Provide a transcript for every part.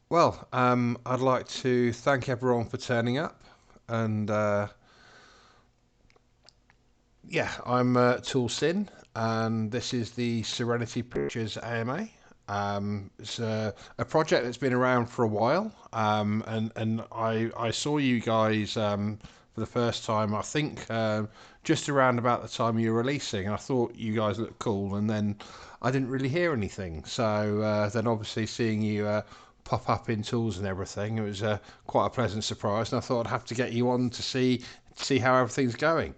Well, I'd like to thank everyone for turning up, and yeah, I'm ToolSin, and this is the Serenity Pictures AMA. It's a project that's been around for a while, and I saw you guys for the first time. I think just around about the time you were releasing, and I thought you guys looked cool, and then I didn't really hear anything. So then, obviously, seeing you pop up in tools and everything, it was quite a pleasant surprise, and I thought I'd have to get you on to see how everything's going.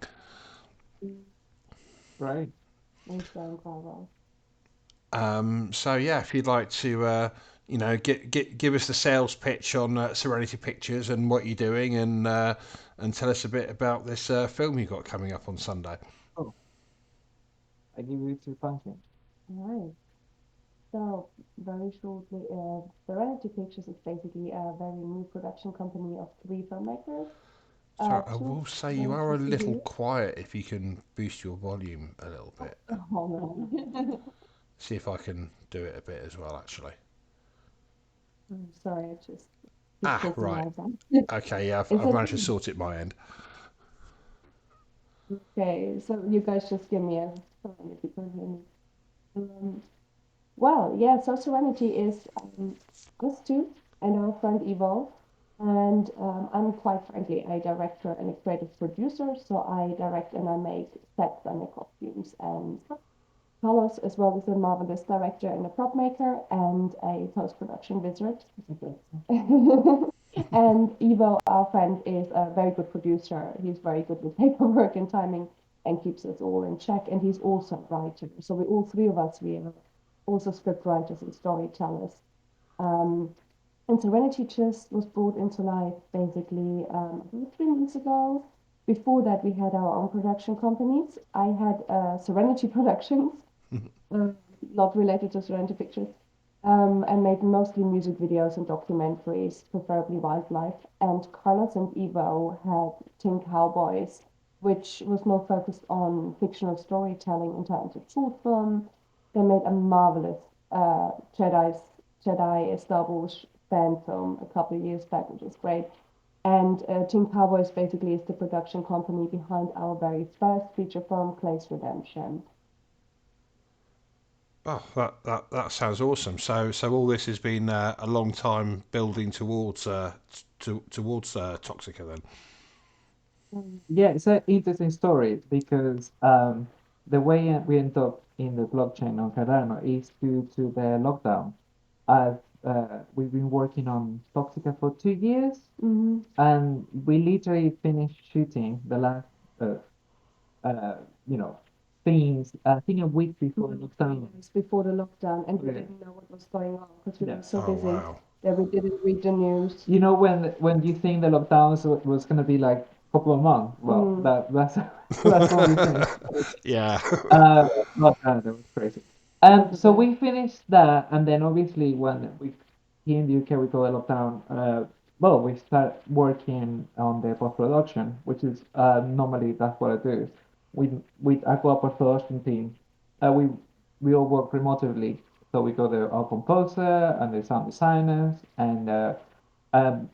Right. Thanks, Carl. So yeah, if you'd like to, give us the sales pitch on Serenity Pictures and what you're doing, and tell us a bit about this film you got coming up on Sunday. Oh, I give you two pumpkins. All right. So, very shortly, Serenity Pictures is basically a very new production company of three filmmakers. Sorry, I Two will say you went are to a little studio. quiet. If you can boost your volume a little bit, Oh no. see if I can do it a bit as well. Actually, I'm sorry, I just keep ah, talking right, like that. okay, yeah, Is I've it managed to sort it my end. okay? So you guys just give me a sign if you can hear me. Um, well, yeah. So Serenity is us two and our friend Evo, and I'm quite frankly a director and a creative producer. So I direct and I make sets and the costumes and stuff. Carlos as well is a marvelous director and a prop maker and a post-production wizard. And Ivo, our friend, is a very good producer. He's very good with paperwork and timing and keeps us all in check. And he's also a writer. So we all three of us, we are also script writers and storytellers. Um, and Serenity just was brought into life basically 3 months ago. Before that, we had our own production companies. I had Serenity Productions, uh, not related to Serenity Pictures, and made mostly music videos and documentaries, preferably wildlife. And Carlos and Evo had Tin Cowboys, which was more focused on fictional storytelling in terms of short film. They made a marvelous uh, Jedi's Jedi Star Wars fan film a couple of years back, which was great. And Tin Cowboys basically is the production company behind our very first feature film, Clay's Redemption. Oh, that sounds awesome. So all this has been a long time building towards Toxica then. Yeah, it's an interesting story because the way we end up in the blockchain on Cardano is due to the lockdown. I've we've been working on Toxica for 2 years, Mm-hmm. and we literally finished shooting the last uh, uh, you know scenes. I think a week before the lockdown. Years before the lockdown, and we Yeah. didn't know what was going on because we Yeah. were so Oh busy wow. that we didn't read the news. You know when you think the lockdowns was gonna be like a couple of months, well, Mm. that's that's what we finished. Yeah. Uh, Not that, that was crazy. So we finished that, and then obviously when we here in the UK we got a lockdown. Well, we start working on the post production, which is normally that's what I do. We I got a post production team. We all work remotely, so we got our composer and the sound designers, and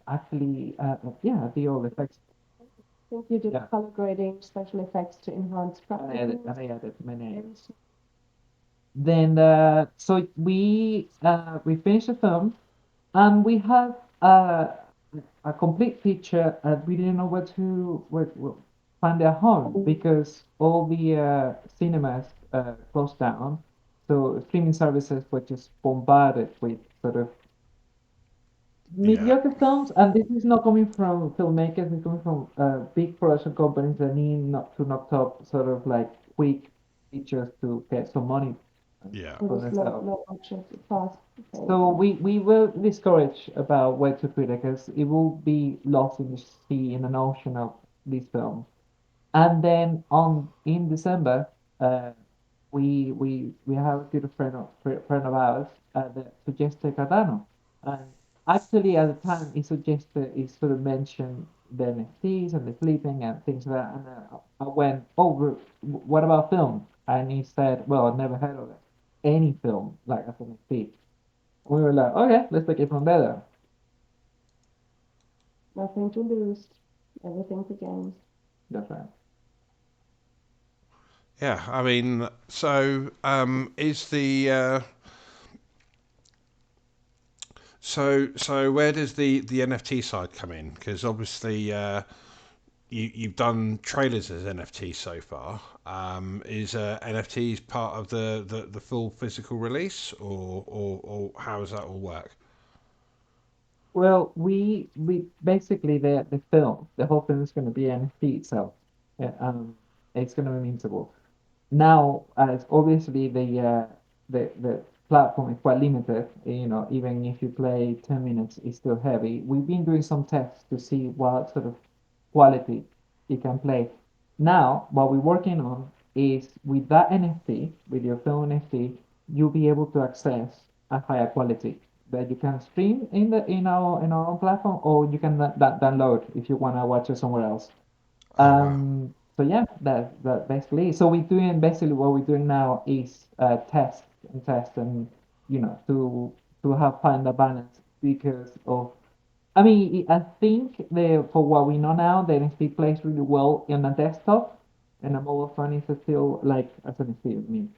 actually, yeah, the all effects. I think you did Yeah, color grading, special effects to enhance and practicals. I added many. Very s- Then so we finished the film, and we have a complete picture. We didn't know where find a home because all the cinemas closed down. So streaming services were just bombarded with sort of Yeah. mediocre films, and this is not coming from filmmakers. It's coming from big production companies that need not to knock up sort of like quick features to get some money Yeah. It for was low, themselves. low budget, fast So paced. we were discouraged about where to put it because it will be lost in the sea in an ocean of these films. And then on in December, uh, we have a good friend of ours that suggested Cardano, and actually at the time he sort of mentioned the NFTs and the flipping and things like that, and I went, oh, what about film? And he said, well, I've never heard of it, any film like as an NFT. We were like, okay, let's take it from there. Nothing to lose, everything to gain. That's right. Yeah, I mean, so is the so where does the NFT side come in? Because obviously you've done trailers as NFTs so far. Is NFTs part of the full physical release, or how does that all work? Well, we basically the film, the whole film is going to be NFT itself. Yeah, it's going to be mintable. Now, as obviously the platform is quite limited, even if you play 10 minutes, it's still heavy. We've been doing some tests to see what sort of quality you can play. Now, what we're working on is with that NFT, with your phone NFT, you'll be able to access a higher quality that you can stream in our own platform, or you can download if you want to watch it somewhere else. Oh wow. So yeah, that basically. So we're doing basically what we're doing now is test and to have find a balance because of I mean, I think for what we know now, the NFT plays really well in a desktop, and a mobile phone is still like as an NFT. I mean,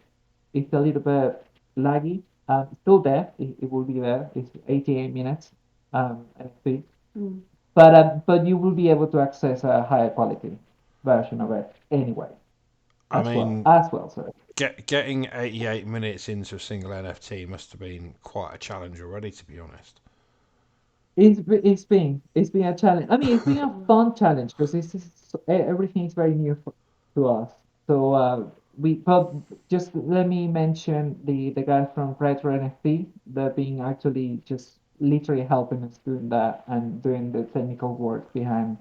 it's a little bit laggy. Still there. It will be there. It's 88 minutes NFT, Mm. but you will be able to access a higher quality version of it anyway. I As well, mean, as well. Sorry. getting 88 minutes into a single NFT must have been quite a challenge already, to be honest. It's been a challenge. I mean, it's been a Mm. fun challenge because everything is very new to us. So but just let me mention the guys from Retro NFT. They've been actually just literally helping us doing that and doing the technical work behind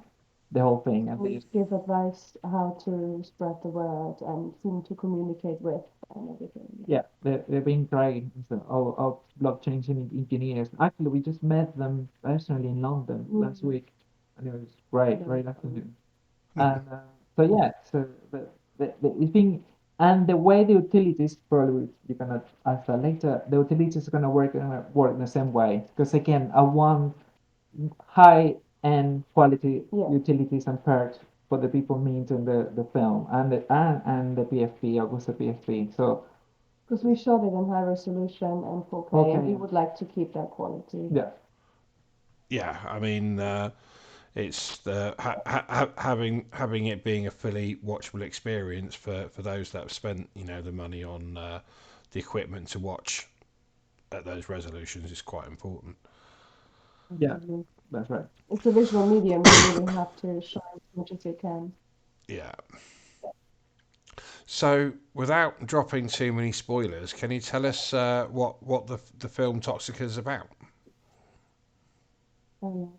the whole thing. And And give advice how to spread the word and whom to communicate with and everything. yeah, they've been great. So our blockchain engineers. Actually, we just met them personally in London last Mm. week, and it was great, That was great fun. afternoon. And so yeah, so the it's been and the way the utilities probably you're gonna ask that later. The utilities are gonna work in the same way because again, I want high end quality Yeah, utilities and perks for the people meeting the film and the PFP, Augusta PFP. So because we shot it in high resolution and 4K, and we okay, would like to keep that quality. yeah, Yeah, I mean, it's having it being a fully watchable experience for those that have spent the money on the equipment to watch at those resolutions is quite important. yeah, Absolutely. that's right. It's a visual medium. You really have to shine as much as you can. Yeah. So, without dropping too many spoilers, can you tell us what the film Toxica is about? Um,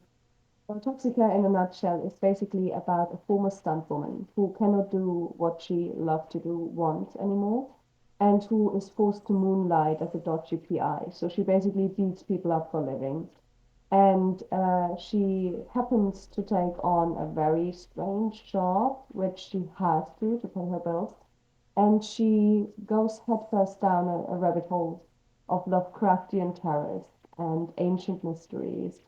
well, Toxica, in a nutshell, is basically about a former stunt woman who cannot do what she loved to do once anymore, and who is forced to moonlight as a dodgy PI. So she basically beats people up for a living. And she happens to take on a very strange job, which she has to pay her bills. And she goes headfirst down a rabbit hole of Lovecraftian terrors and ancient mysteries.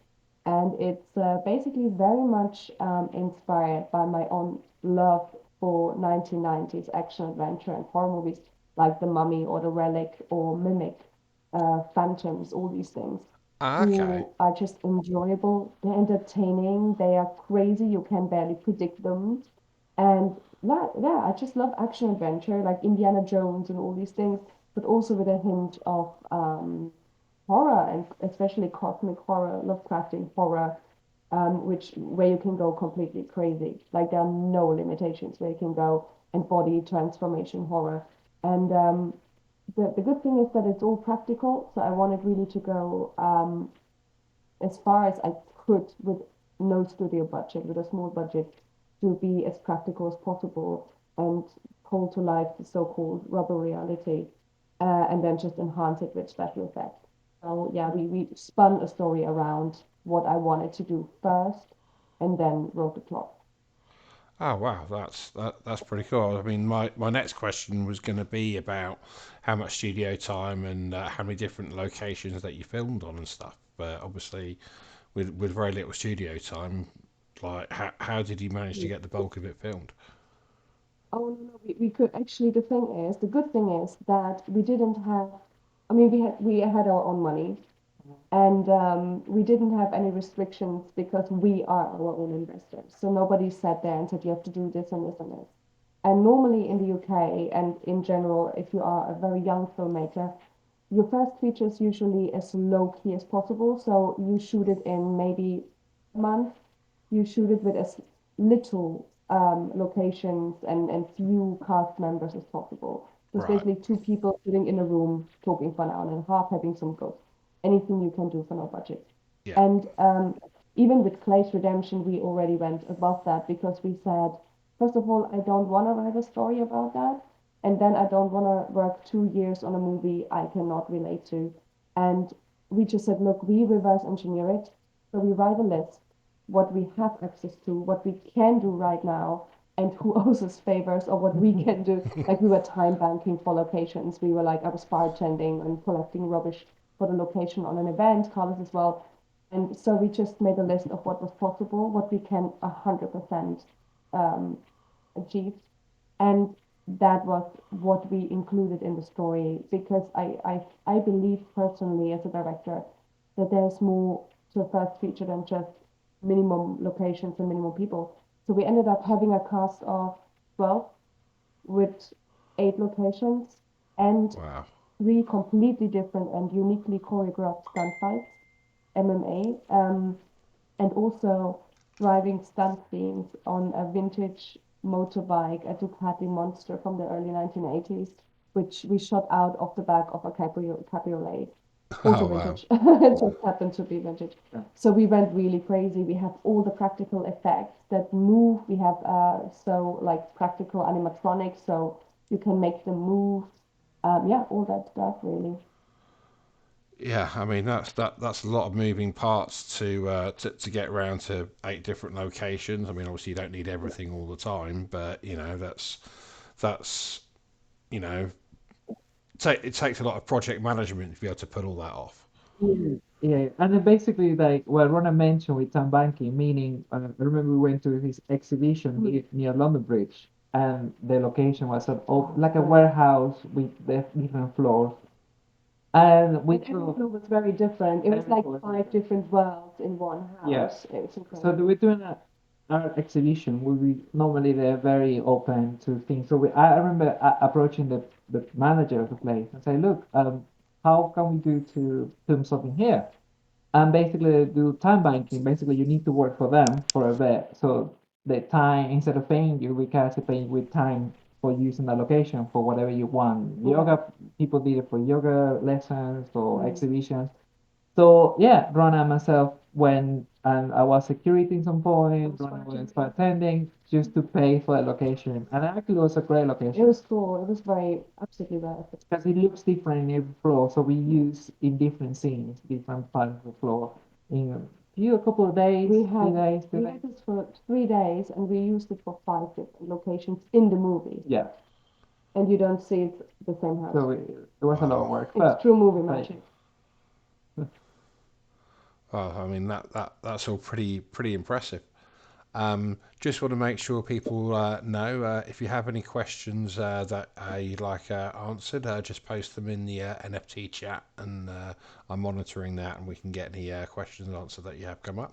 And it's basically very much inspired by my own love for 1990s action adventure and horror movies like The Mummy or The Relic or Mimic, Phantoms, all these things Ah, okay. who are just enjoyable. They're entertaining. They are crazy. You can barely predict them. And yeah, I just love action adventure like Indiana Jones and all these things, but also with a hint of horror and especially cosmic horror, Lovecraftian horror, which where you can go completely crazy. Like there are no limitations where you can go and body transformation horror. And the good thing is that it's all practical. So I wanted really to go as far as I could with no studio budget, with a small budget, to be as practical as possible and pull to life the so-called rubber reality, and then just enhance it with special effects. So yeah, we spun a story around what I wanted to do first, and then wrote the plot. Oh wow, that's pretty cool. I mean, my next question was going to be about how much studio time and how many different locations that you filmed on and stuff. But obviously, with very little studio time. Like, how did you manage to get the bulk of it filmed? Oh no, no, we could actually. The good thing is that we didn't have. I mean, we had our own money, and we didn't have any restrictions because we are our own investors. So nobody sat there and said you have to do this and this and this. And normally in the UK and in general, if you are a very young filmmaker, your first feature is usually as low key as possible. So you shoot it in maybe a month. You shoot it with as little locations and few cast members as possible. So it's Right. basically two people sitting in a room talking for an hour and a half, having some goals. Anything you can do for no budget. Yeah. And even with Clay's Redemption, we already went above that because we said, first of all, I don't want to write a story about that. And then I don't want to work 2 years on a movie I cannot relate to. And we just said, look, we reverse engineer it. So we write a list, what we have access to, what we can do right now, and who owes us favors or what we can do. Like we were time banking for locations. We were like, I was bartending and collecting rubbish for the location on an event, Carlos as well. And so we just made a list of what was possible, what we can 100% um, achieve. And that was what we included in the story because I believe personally as a director that there's more to a first feature than just minimum locations and minimum people. So we ended up having a cast of 12 with 8 locations and Wow. three completely different and uniquely choreographed stunt fights, MMA, and also driving stunt scenes on a vintage motorbike, a Ducati Monster from the early 1980s, which we shot out of the back of a cabriolet, also Oh wow. vintage. It just happened to be vintage. Yeah. So we went really crazy. We have all the practical effects that move. We have so like practical animatronics, so you can make them move. Yeah, all that stuff really. Yeah, I mean that's a lot of moving parts to get around to 8 different locations. I mean, obviously you don't need everything all the time, but that's you know it takes a lot of project management to be able to put all that off. Yeah, yeah, and then basically, like what Rona mentioned with Tom banking, meaning I remember we went to this exhibition near London Bridge, and the location was like a warehouse with the different floors, and we And every floor was very different. It was like five different worlds in one yeah. house. It was So incredible. we're doing a art exhibition where we normally they're very open to things. So I remember approaching the manager of the place and say, look, how can we do to film something here? And basically they do time banking. Basically, you need to work for them for a bit. So the time, instead of paying you, we can actually pay you with time for using the location for whatever you want. Yoga, people did it for yoga lessons or exhibitions. So yeah, Rona and myself went and I was security in some point. Rona was attending just to pay for the location. And actually it was a great It location was cool. It was very absolutely worth it. because it looks different in every floor. So we use in different scenes, different parts of the floor. In a couple of days, We 3 days, we had this for 3 days and we used it for 5 different locations in the movie. yeah. And you don't see it the same house. So it was a lot of Wow. work, It's true movie but magic. Well, I mean that's all pretty impressive. Just want to make sure people know if you have any questions that you'd like answered, just post them in the NFT chat, and I'm monitoring that, and we can get any questions answered that you have come up.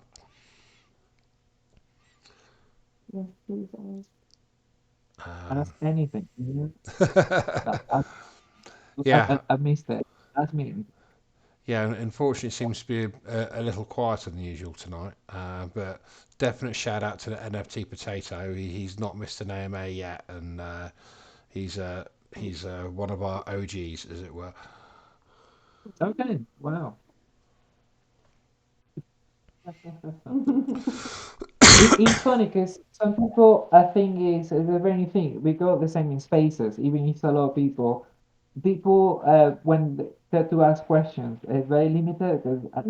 Yes, please. ask Um, anything. I, yeah, I missed it. Ask me. yeah. Unfortunately, it seems to be a little quieter than usual tonight. But definite shout out to the NFT Potato. He's not missed an AMA yet, and he's uh, he's one of our OGs, as it were. Okay, wow. It's funny because some people, I think, is the very thing. We go the same in spaces, even if it's a lot of people. People, when they try to ask questions, it's very limited. 'Cause I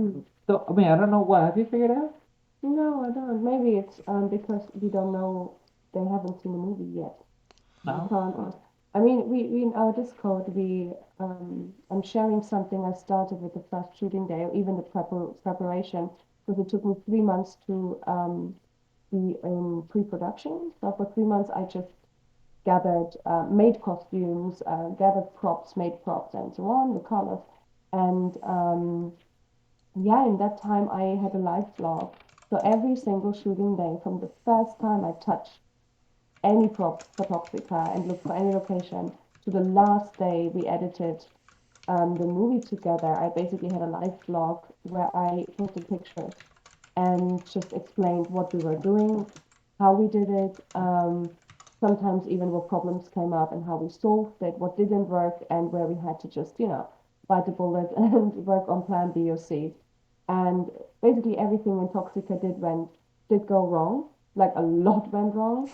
mean, I don't know what. Have you figured out? No, I don't. Maybe it's because we don't know. They haven't seen the movie yet. We No. can't ask. I mean, we in our Discord, I'm sharing something I started with the first shooting day, or even the preparation. because it took me 3 months to be in pre-production. So for 3 months, I just gathered, made costumes, gathered props, made props, and so on, the colors. And yeah, in that time, I had a live blog. So every single shooting day, from the first time I touched any prop for Toxica and looked for any location to the last day we edited the movie together, I basically had a live blog where I posted pictures and just explained what we were doing, how we did it, sometimes even what problems came up and how we solved it, what didn't work, and where we had to just, bite the bullet and work on plan B or C. And basically everything in Toxica did go wrong. Like a lot went wrong,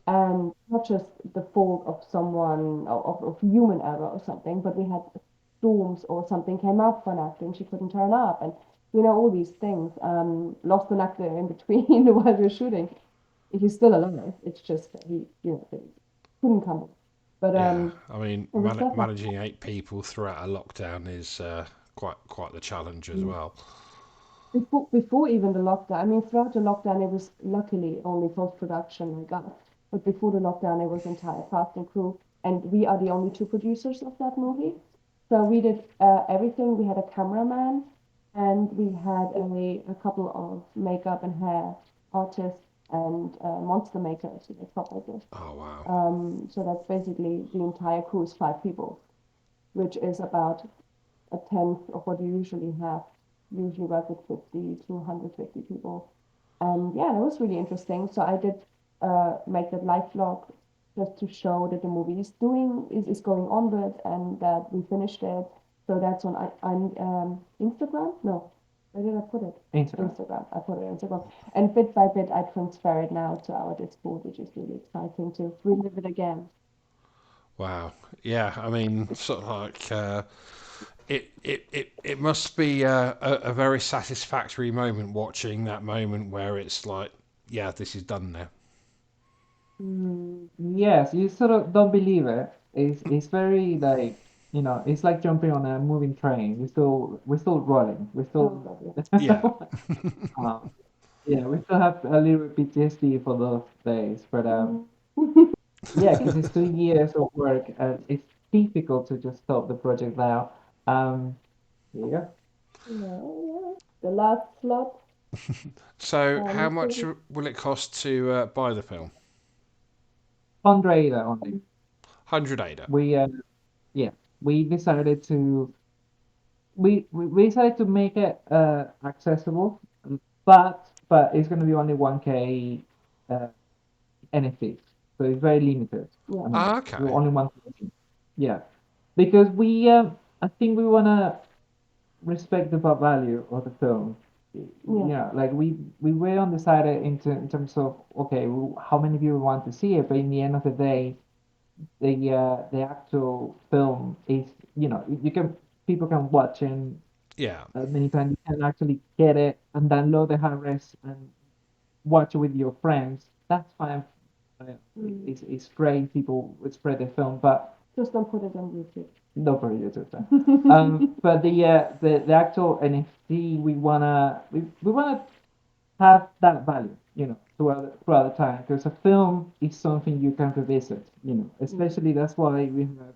and not just the fault of someone of human error or something, but we had storms or something came up for an actor and she couldn't turn up, and all these things. Lost an actor in between while we were shooting. He's still alive. It's just that he couldn't come up. But Yeah, I mean, it was stuff like managing 8 people throughout a lockdown is quite the challenge as that. well. Before even the lockdown, I mean, throughout the lockdown, it was luckily only post-production I got. But before the lockdown, it was entire cast and crew, and we are the only two producers of that movie. So we did everything. We had a cameraman, and we had a couple of makeup and hair artists and monster makers, so they prop makers. Oh wow. So that's basically the entire crew is 5 people, which is about a tenth of what you usually have. You usually work with 50 to 150 people. And yeah, that was really interesting. So I did make that live vlog just to show that the movie is going onward and that we finished it. So that's on Instagram. No, where did I put it? Instagram. Instagram. I put it on Instagram. And bit by bit, I transfer it now to our Discord, which is really exciting to relive it again. Wow. Yeah, I mean, sort of like it must be a very satisfactory moment watching that moment where it's like, yeah, this is done now. Yes, you sort of don't believe it. It's very like, it's like jumping on a moving train. We're still rolling. We're Oh, still Yeah. um, yeah, we still have a little PTSD for those days, but lovely. yeah, because it's 2 years of work and it's difficult to just stop the project now. Yeah, Yeah, the last slot. So, how much So will it cost to buy the film? 100 only. 100 ADA. We yeah, we decided to we decided to make it accessible, but it's going to be only 1K uh, NFT, so it's very limited. yeah, I mean, Ah, we're okay. only one person. Yeah, because I think we want to respect the value of the film. yeah, Yeah, like we were undecided in terms of okay, how many people want to see it, but in the end of the day, the actual film is, you can people can watch and Yeah. many times you can actually get it and download the high res and watch it with your friends. That's fine. mm. It's great. People would spread the film, but Just don't put it on YouTube. no for YouTube time. But the actual NFT we wanna have that value, throughout the time, because a film is something you can revisit, Mm. especially that's why we have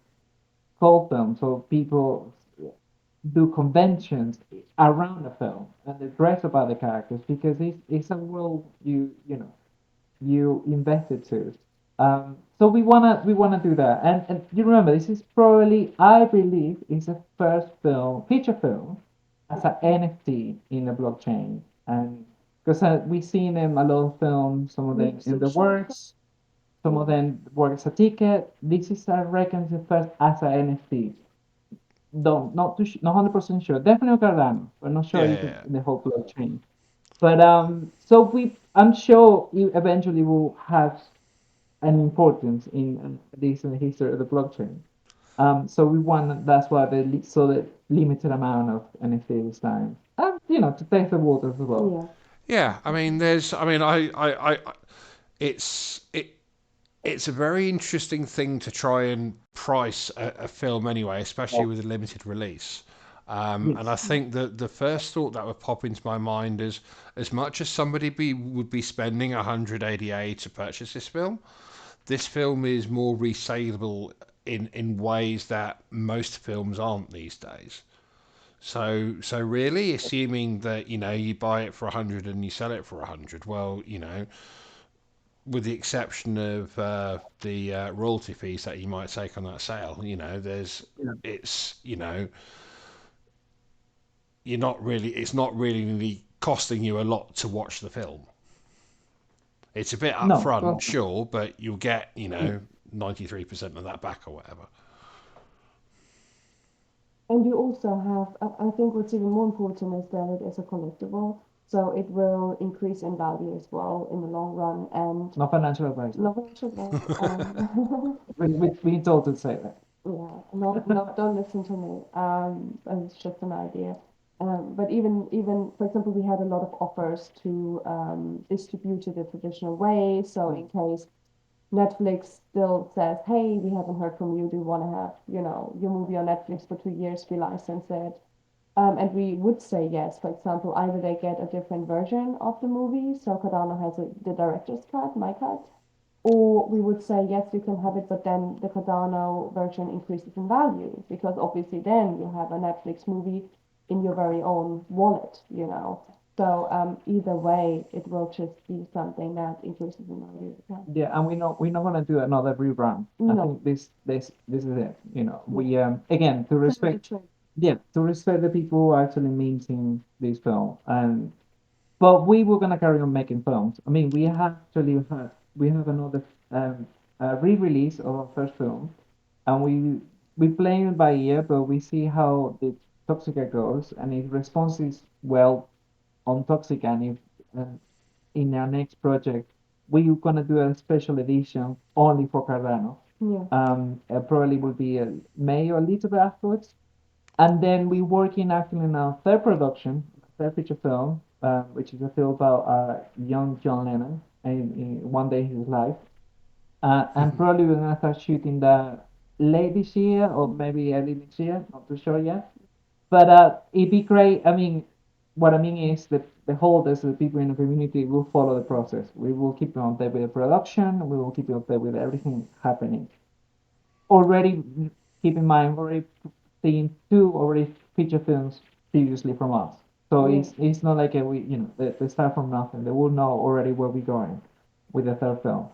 cult films, so people do conventions around the film and they dress about the characters because it's a world you invested to. So we wanna do that, and you remember this is probably, I believe, is the first feature film as an NFT in the blockchain, and because we've seen them a lot of films, some of them We've in seen the short films. works, some of them work as a ticket. This is, I reckon, the first as an NFT. Don't not too not 100% sure. Definitely Cardano, but not sure Yeah, if yeah, it's yeah. the whole blockchain. But so I'm sure you eventually will have an importance in this in the history of the blockchain. So we want that's why so the limited amount of NFT this time, and to test the waters as well. Yeah, Yeah, I exactly. mean, I mean, it's it, it's a very interesting thing to try and price a film anyway, especially Oh, with a limited release. And I Yes. think that the first thought that would pop into my mind is, as much as somebody would be spending 180A to purchase this film is more resaleable in ways that most films aren't these days. So really, assuming that you buy it for 100 and you sell it for 100, well, with the exception of the royalty fees that you might take on that sale, there's Yeah. it's it's not really costing you a lot to watch the film. It's a bit No, of upfront, course not. sure, but you'll get, Yeah. 93% of that back or whatever. And you also have, I think what's even more important is that it is a collectible, so it will increase in value as well in the long run. And No financial advice. no financial advice. We told to say that. Yeah, not don't listen to me. It's just an idea. But even for example, we had a lot of offers to distribute it the traditional way. So in case Netflix still says, "Hey, we haven't heard from you. Do you want to have your movie on Netflix for 2 years? We license it." And we would say yes. For example, either they get a different version of the movie, so Cardano has the director's cut, my cut, or we would say, yes, you can have it, but then the Cardano version increases in value because obviously then you have a Netflix movie in your very own wallet. So either way, it will just be something that increases in value. Yeah. Yeah, and we're not gonna do another rebrand. I No. think this is it. We again to respect, yeah, to respect the people who are actually making this film, and but we were gonna carry on making films. I mean, we have another re-release of our first film, and we play it by ear, but we see how the Toxica goes, and if response is well on Toxica, and if uh, in our next project we're gonna do a special edition only for Cardano. Yeah. Probably will be May or a little bit afterwards, and then we're working actually on our third production, third feature film, which is a film about young John Lennon in one day in his life. And probably we're gonna start shooting that late this year or maybe early next year, not too sure yet. But it'd be great. I mean, what I mean is that the holders, the people in the community, will follow the process. We will keep you on there with the production. We will keep you on there with everything happening. Already, keep in mind, already seen two already feature films previously from us. So Yeah. it's not like they start from nothing. They will know already where we're going with the third film.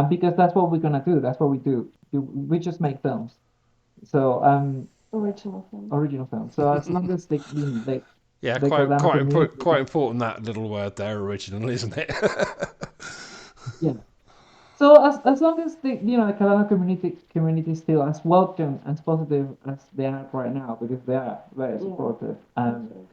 Because that's what we're gonna do. That's what we do. We just make films. So Original film. original films. So as long as Yeah, the Cardano community, quite important, that little word there, original, isn't it? yeah. So as long as the Cardano community is still as welcome as positive as they are right now, because they are very Yeah. supportive, That's right.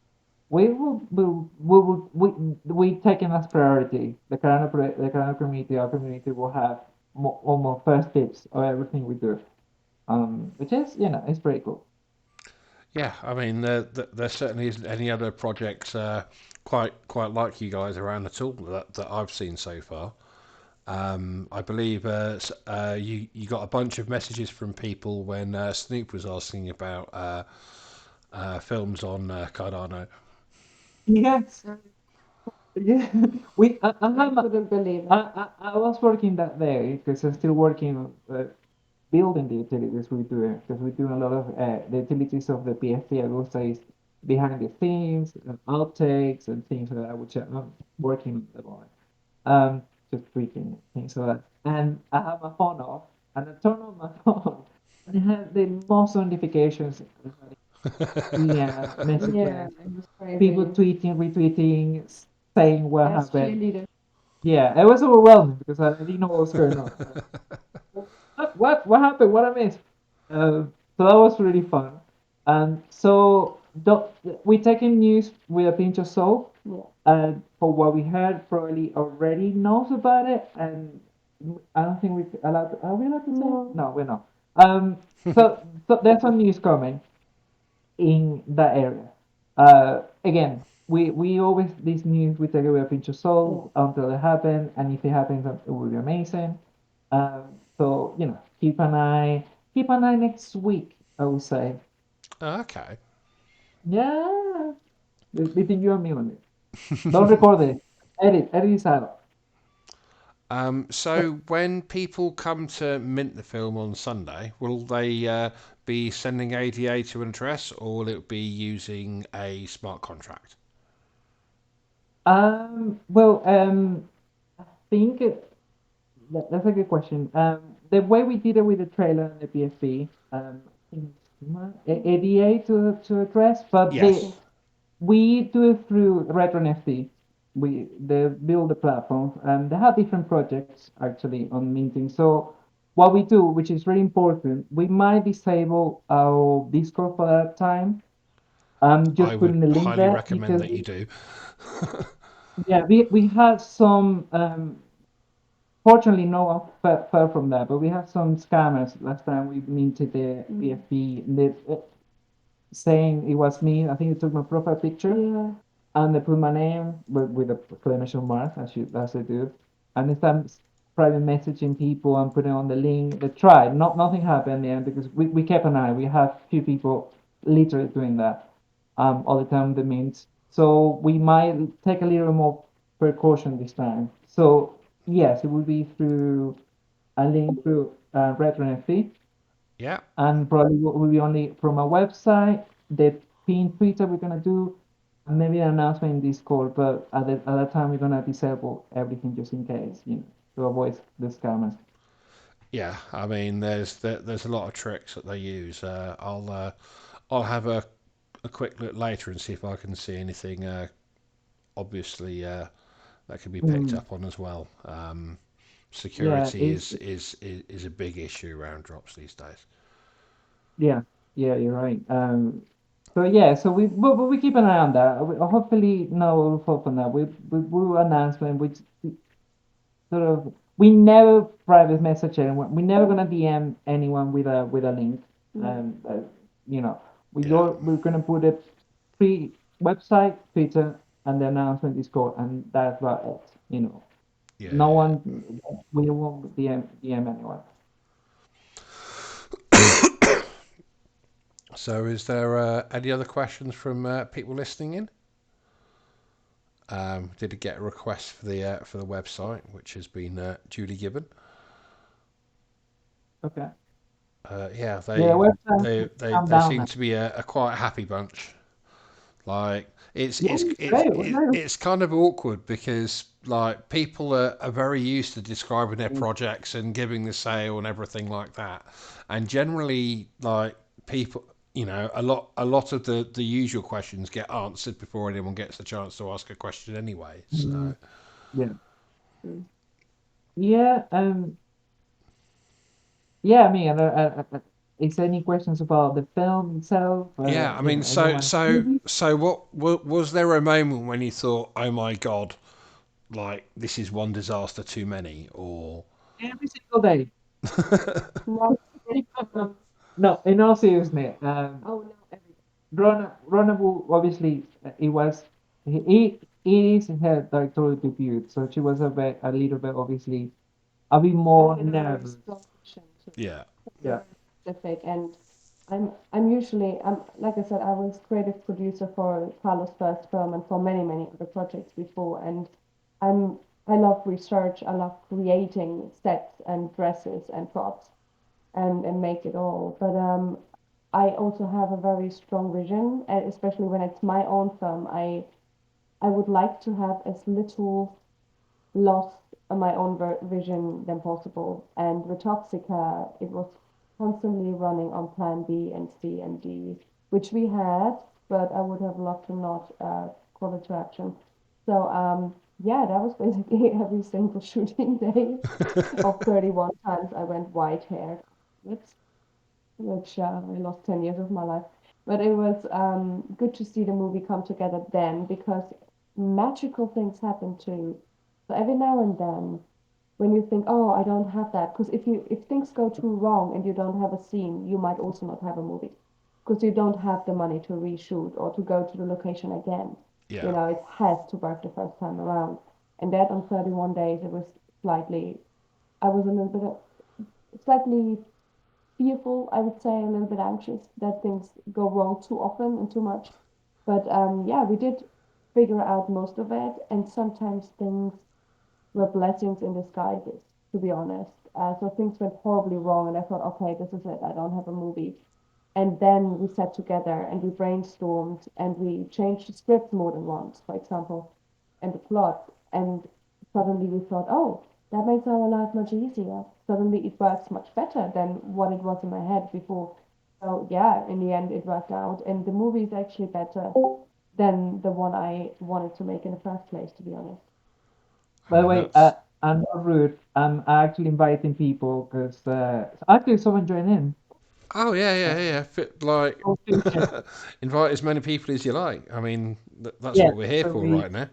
we take it as priority. The Cardano community, our community will have almost first tips of everything we do. Which is it's pretty cool. Yeah, I mean, there certainly isn't any other projects quite like you guys around at all that I've seen so far. I believe you got a bunch of messages from people when Snoop was asking about films on Cardano. Yes. Yeah, I I have couldn't believe it. I was working that day because I'm still working building the utilities we're doing because we're doing a lot of the utilities of the PFP. I will say is behind the scenes, outtakes and things like that, which I'm working on at the moment. Just tweaking things like that. And I have my phone off, and I turn on my phone, and it had the most notifications, yeah, Yeah, messages, it was people crazy. tweeting, retweeting, saying what As happened. cheerleader. Yeah, it was overwhelming because I didn't know what was going on. What happened? What I missed? So that was really fun. And so we taking news with a pinch of salt. Yeah. And for what we heard, probably already knows about it. And I don't think we allowed. Are we allowed to say? No. No, we're not. Um, so there's some news coming in that area. Again, we always these news we take it with a pinch of salt Yeah. until it happens, and if it happens, it will be amazing. So keep an eye next week. I would say. Okay. Yeah, between you and me only. Don't record it. Edit is out. So when people come to mint the film on Sunday, will they be sending ADA to an address, or will it be using a smart contract? Well, think that's a good question. The way we did it with the trailer and the PFP, I think it's ADA to address, but Yes. we do it through Retro NFT. They build the platform, and they have different projects actually on minting. So what we do, which is really important, we might disable our Discord for that time. I'm I just would putting the link highly there recommend because that you do. yeah, we had some fortunately no one fell from that, but we had some scammers last time we minted the PFP. They saying it was me. I think they took my profile picture. Yeah. And they put my name with a exclamation mark, as they do. And if I'm private messaging people and putting on the link, they tried. Nothing happened in the end because we kept an eye. We have few people literally doing that all the time. The means. So we might take a little more precaution this time. So yes, it will be through a link through Retro NFT Yeah. and probably will be only from our website, the pin Twitter we're gonna do, and maybe an announcement in Discord. But at that time, we're gonna disable everything just in case, to avoid the scammers. Yeah, I mean, there's a lot of tricks that they use. I'll have a quick look later and see if I can see anything obviously that can be picked Mm, up on as well. yeah, Security is a big issue around drops these days. yeah, yeah, you're right. So yeah, so we keep an eye on that. Hopefully, no will fall from that. We will announcement which sort of we never private message anyone. We're never gonna DM anyone with a link. You know, Yeah, we're gonna put it free website, Twitter, and the announcement Discord, and that's about it. yeah, No yeah. one we won't DM anyone. So, is there any other questions from people listening in? Did it get a request for the website, which has been duly given? Okay. Yeah, Yeah, website calm they down seem now. to be a quite happy bunch. Like Yeah, great. Great. it's kind of awkward because like people are very used to describing their projects and giving the sale and everything like that, and generally like people, a lot of the usual questions get answered before anyone gets a chance to ask a question anyway. Mhm. So Yeah. Yeah. Yeah, I mean, is there any questions about the film itself? yeah, I mean, Anyone? Maybe what was there a moment when you thought, oh my god, like this is one disaster too many, or every single day. Not No, no, in all seriousness, oh no, every Rona obviously it was it is her directorial debut, so she was a little bit obviously a bit more I had a very nervous. strong vision to yeah, Yeah. very specific, and I'm usually like I said, I was creative producer for Carlos' first film and for many other projects before, and I'm I love research, I love creating sets and dresses and props and make it all. But I also have a very strong vision, and especially when it's my own film. I would like to have as little lost my own vision than possible. And with Toxica, it was constantly running on plan B and C and D, which we had, but I would have loved to not call it to action. So yeah, that was basically every single shooting day of 31 times I went white hair. Which I lost 10 years of my life. But it was good to see the movie come together then because magical things happen too. So every now and then, when you think, oh, I don't have that, because if things go too wrong and you don't have a scene, you might also not have a movie because you don't have the money to reshoot or to go to the location again. yeah. It has to work the first time around. And that on 31 days, it was slightly, I was a little bit slightly fearful, I would say, a little bit anxious that things go wrong too often and too much. But yeah, we did figure out most of it, and sometimes things were blessings in disguises, to be honest. So things went horribly wrong, and I thought, okay, this is it. I don't have a movie. And then we sat together and we brainstormed and we changed the script more than once, for example, and the plot. And suddenly we thought, oh, that makes our life much easier. Suddenly it works much better than what it was in my head before. So yeah, in the end it worked out, and the movie is actually better than the one I wanted to make in the first place, to be honest. I By the mean, way, that's. I'm not rude. I'm actually inviting people because actually someone joined in. Oh yeah, yeah, Uh, yeah. Fit like so future. invite as many people as you like. I mean, that's Yeah, what we're here so for we right now.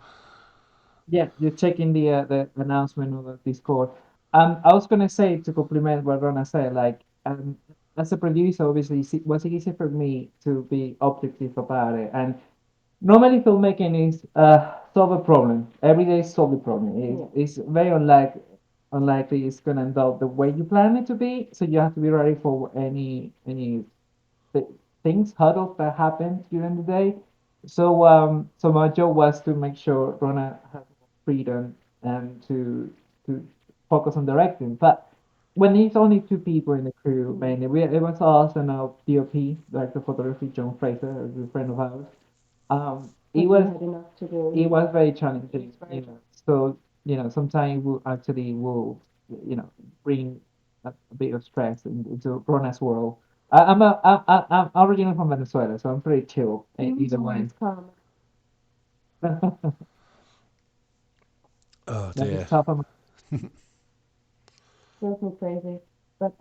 yeah, you're checking the announcement on the Discord. I was gonna say to compliment what Rona said, like as a producer, obviously it was easy for me to be objective about it. And normally filmmaking is solve a problem. Every day solve the problem. Yeah. It's very unlikely it's gonna end up the way you plan it to be. So you have to be ready for any th- things, hurdles that happen during the day. So my job was to make sure Rona had freedom and to focus on directing. But when it's only two people in the crew, Mm. mainly, it was us and our DOP, director of photography, John Fraser, who's a friend of ours. But he had enough to do. It was very It's challenging, very So sometimes we actually will, bring a bit of stress into Rona's world. I'm originally from Venezuela, so I'm pretty chill either way. always calm. Oh That is dear. tough. Drove me crazy. But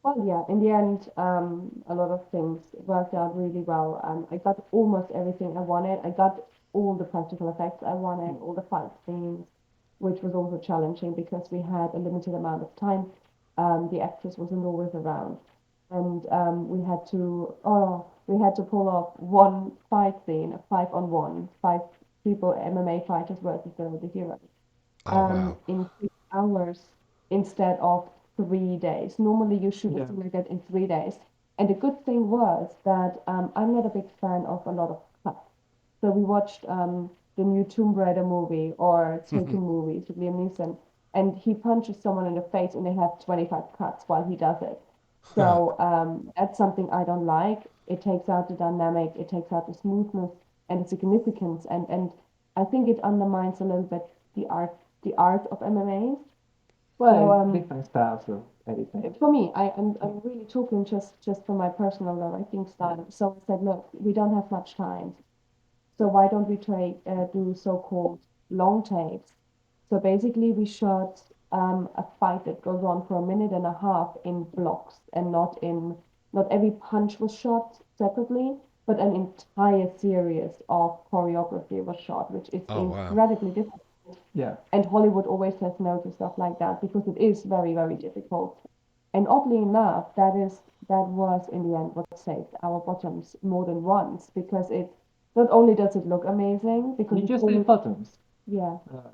well, yeah, in the end, a lot of things worked out really well. I got almost everything I wanted. I got all the practical effects I wanted, all the fight scenes, which was also challenging because we had a limited amount of time. The actress wasn't always around, and we had to pull off one fight scene, a 5-on-1, five people MMA fighters versus the hero Oh wow. in 6 hours instead of 3 days. Normally, you shoot a Yeah. scene like that in 3 days. And the good thing was that I'm not a big fan of a lot of cuts. So we watched the new Tomb Raider movie or Taken movies with Liam Neeson, and he punches someone in the face and they have 25 cuts while he does it. So that's something I don't like. It takes out the dynamic, it takes out the smoothness and the significance, and I think it undermines a little bit the art of MMA. So Well, different styles of editing. for me, I'm really talking just from my personal writing style. So I said, look, we don't have much time. So why don't we try do so-called long takes? So basically, we shot a fight that goes on for a minute and a half in blocks, and not every punch was shot separately, but an entire series of choreography was shot, which is Oh wow. incredibly difficult. Yeah. And Hollywood always says no to stuff like that because it is very, very difficult. And oddly enough, that was in the end what saved our bottoms more than once because it not only does it look amazing because You it's just all did buttons. yeah, Uh,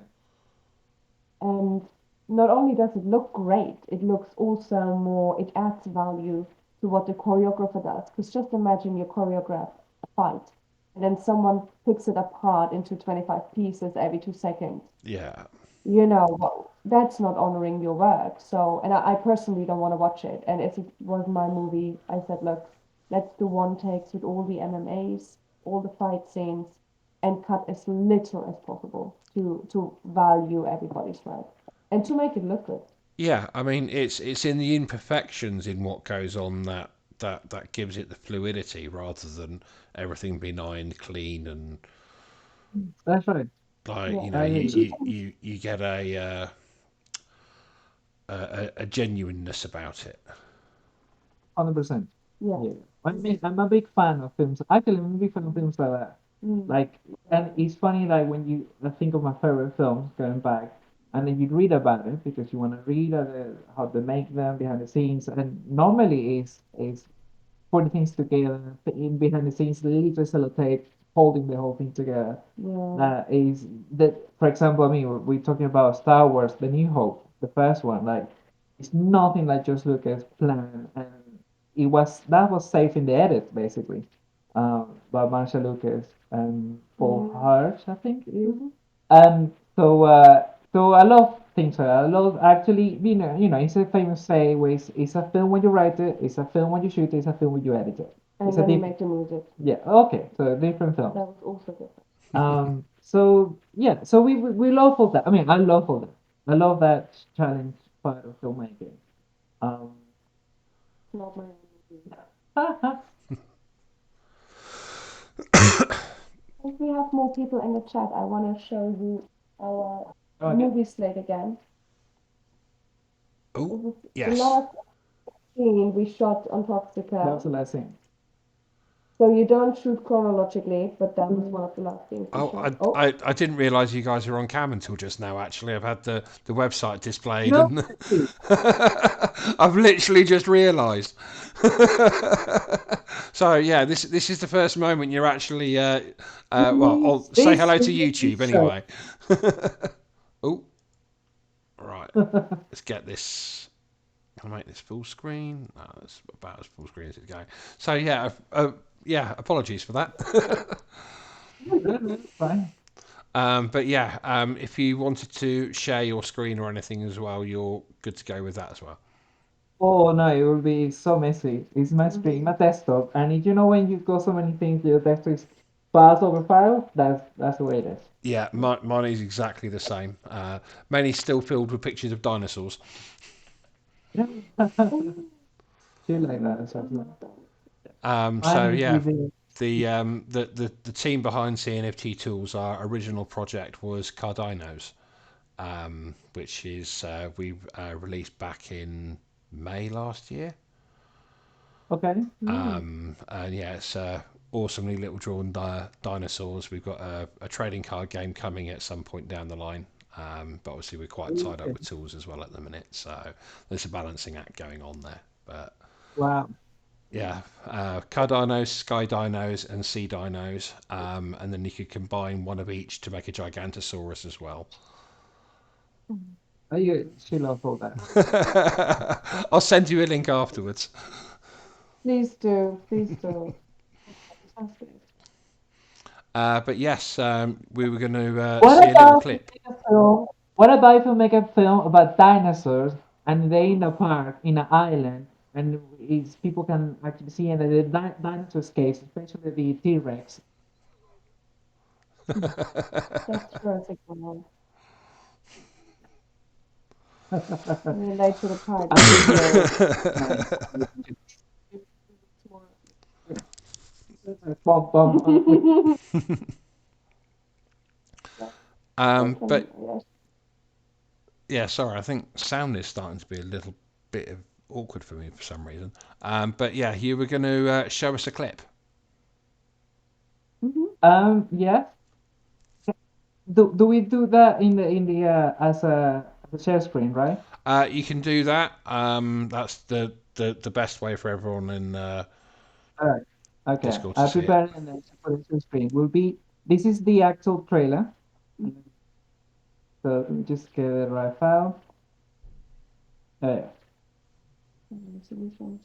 and not only does it look great, it looks also more it adds value to what the choreographer does. Because just imagine you choreograph a fight and then someone picks it apart into 25 pieces every 2 seconds. Yeah. Well, that's not honoring your work. So, and I personally don't want to watch it. And if it was my movie, I said, look, let's do one takes with all the MMAs, all the fight scenes, and cut as little as possible to value everybody's work and to make it look good. Yeah. I mean, it's in the imperfections in what goes on that gives it the fluidity rather than everything benign, clean, and that's right. like Yeah, I you get a genuineness about it. 100%. yeah, Yeah. I'm a big fan of films. Actually, I'm a big fan of films like that. mm, Like, and it's funny, like, when I think of my favorite films going back, and then you read about it because you want to read how they make them behind the scenes, and normally is putting things together in behind the scenes, literally sellotape holding the whole thing together. yeah, Is that, for example, I mean, we're talking about Star Wars, The New Hope, the first one. Like, it's nothing like just Lucas' plan, and that was safe in the edit, basically. by Marsha Lucas and Paul Mm. Hirsch, I think it is. Mm-hmm. So I love things like that. I love actually, it's a famous say where it's a film when you write it, it's a film when you shoot it, it's a film when you edit it. It's And a when you different, make the music, yeah, okay, so different that films. was also good. So yeah, so we love all that. I mean, I love all that. I love that challenge part of filmmaking. Um, Not my oh If we have more people in the chat, I want to show you our okay, movie slate again. It Oh, was the yes. last scene we shot on that was Toxica. the last thing. So you don't shoot chronologically, but that was one of the last scenes we Oh, shot. Oh, I didn't realise you guys were on cam until just now. Actually, I've had the website displayed, No, and I've literally just realised. So yeah, this is the first moment you're actually well. I'll say this hello to really YouTube show. anyway. Oh, right. Let's get this. Can I make this full screen? No, it's about as full screen as it's going. So yeah, yeah. Apologies for that. No, no, no, it's fine. But yeah, if you wanted to share your screen or anything as well, you're good to go with that as well. Oh no, it will be so messy. It's my screen, mm-hmm. my desktop, and you know when you got so many things, your desktop is files over files. That's the way it is. Yeah, mine is exactly the same. Many still filled with pictures of dinosaurs. Feel like that, exactly. Mine So is yeah, with the the team behind CNFT Tools, our original project was Cardinos, which is we released back in May last year. okay. Mm. And yeah, it's awesomely little drawn dinosaurs. We've got a trading card game coming at some point down the line. But obviously, we're quite tied up Okay. with tools as well at the minute. So there's a balancing act going on there. But Wow. yeah, car dinos, sky dinos, and sea dinos. And then you could combine one of each to make a Gigantosaurus as well. She loves all that. I'll send you a link afterwards. Please do, please do. Sounds great. But yes, we were going to What see a little about if we clip. make a film? What about if we make a film about dinosaurs and they in a park in an island and it's, people can actually see and the dinosaur escapes, especially the T-Rex. That's Jurassic World. I You're late to the party. think you're my bum bum. But Yes. yeah, sorry, I think sound is starting to be a little bit of awkward for me for some reason. But yeah, you were going to show us a clip. Mm-hmm. Yeah. Do we do that in the as a share screen, right? You can do that. That's the best way for everyone in All right. Okay. Discord to I see it. prepared and then put it to screen. Will be this is the actual trailer. So let me just get the right file. Uh, Solutions.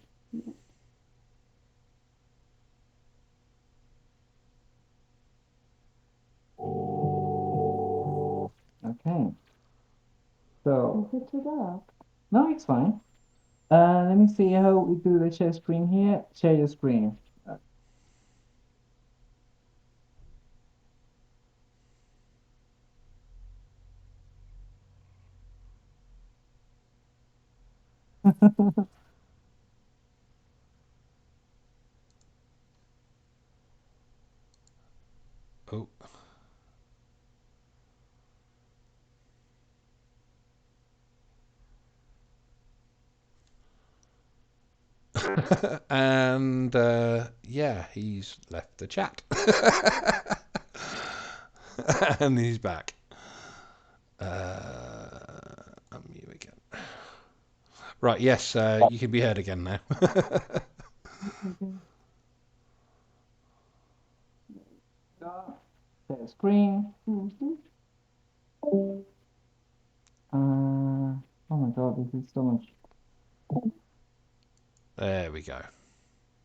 okay. So Is it too dark? no, it's fine. Let me see how we do the share screen here. Share your screen. Oh, and yeah, he's left the chat, and he's back. Unmute again. Right, yes, you can be heard again now. Mm-hmm. Share screen. Mm-hmm. Oh my God, this is so much. There we go.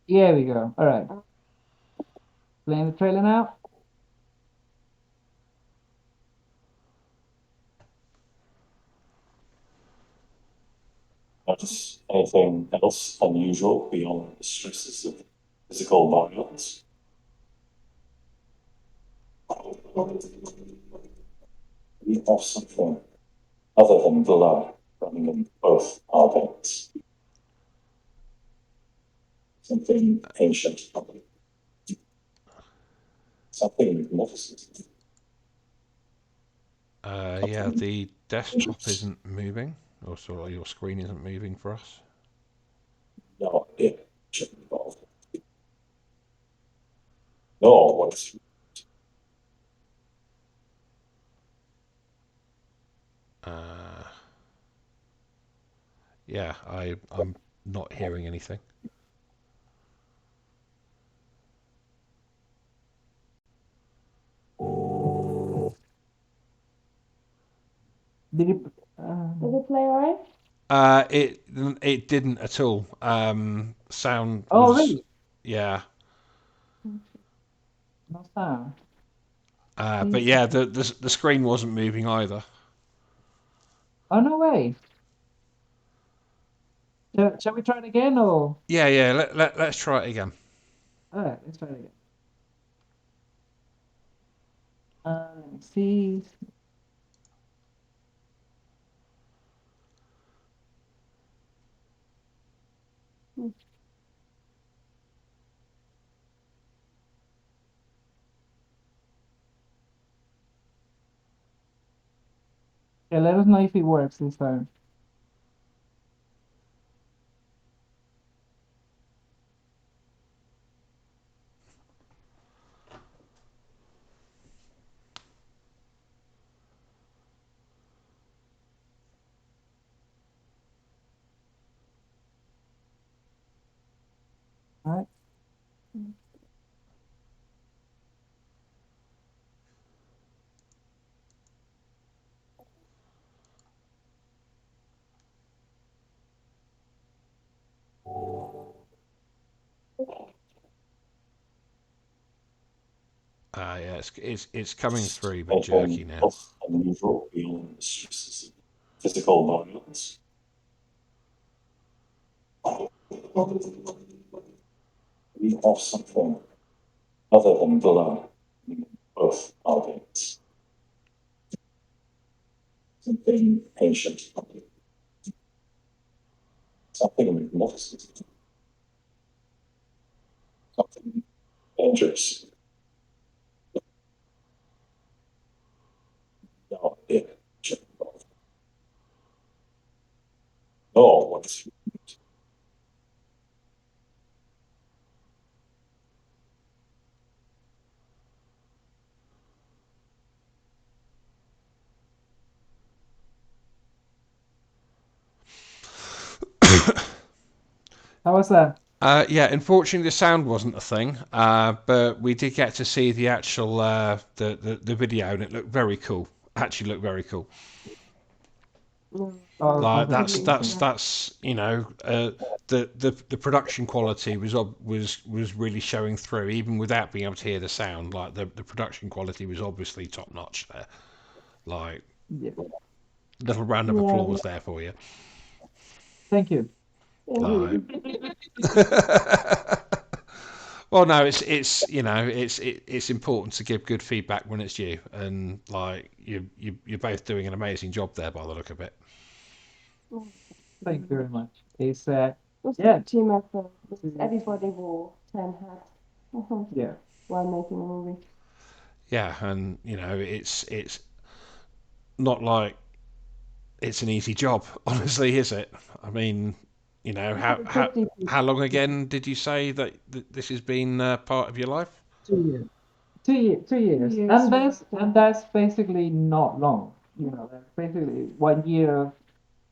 Here we go. All right. Playing the trailer now. Notice anything else unusual beyond the stresses of physical violence? We have something other than blood running in both our veins. Something ancient. Something we've never seen. Yeah, the desktop isn't moving, or sort of your screen isn't moving for us. No, it should involve. No, what's Uh, yeah, I'm not hearing anything. Did you? Does it play alright? It didn't at all. Sound Oh, was, really? yeah. No sound. But Please. yeah, the screen wasn't moving either. Oh, no way. Shall we try it again or? Yeah. Let's try it again. All right, let's try it again. Let me see. Yeah, let us know if it works this time. All right. Yeah, it's coming through, but jerky anything now. else unusual beyond the stresses of physical violence? We have something other than blood in both our veins. Something ancient. Something we've never seen. Something dangerous. No, it should involve. No, what's How was that? Yeah, unfortunately the sound wasn't a thing, but we did get to see the actual the video, and it looked very cool. Actually, looked very cool. No, Oh, Like I fantastic. really Awesome. that's the production quality was really showing through, even without being able to hear the sound. Like the production quality was obviously top notch there. Like, Yeah. little round of yeah, applause there for you. Thank you. thank Like, you. well, no, it's important to give good feedback when it's due, and like you're both doing an amazing job there by the look of it. Thank you very much. It's It was a yeah, good team effort it's, because everybody wore 10 hats yeah. while making a movie. Yeah, and it's not like it's an easy job, honestly, is it? I mean, how 150 how people. long again did you say that this has been part of your life? 2 years. 2 years. 2 years. 2 years And we that's worked and on that's basically not long. That's basically 1 year of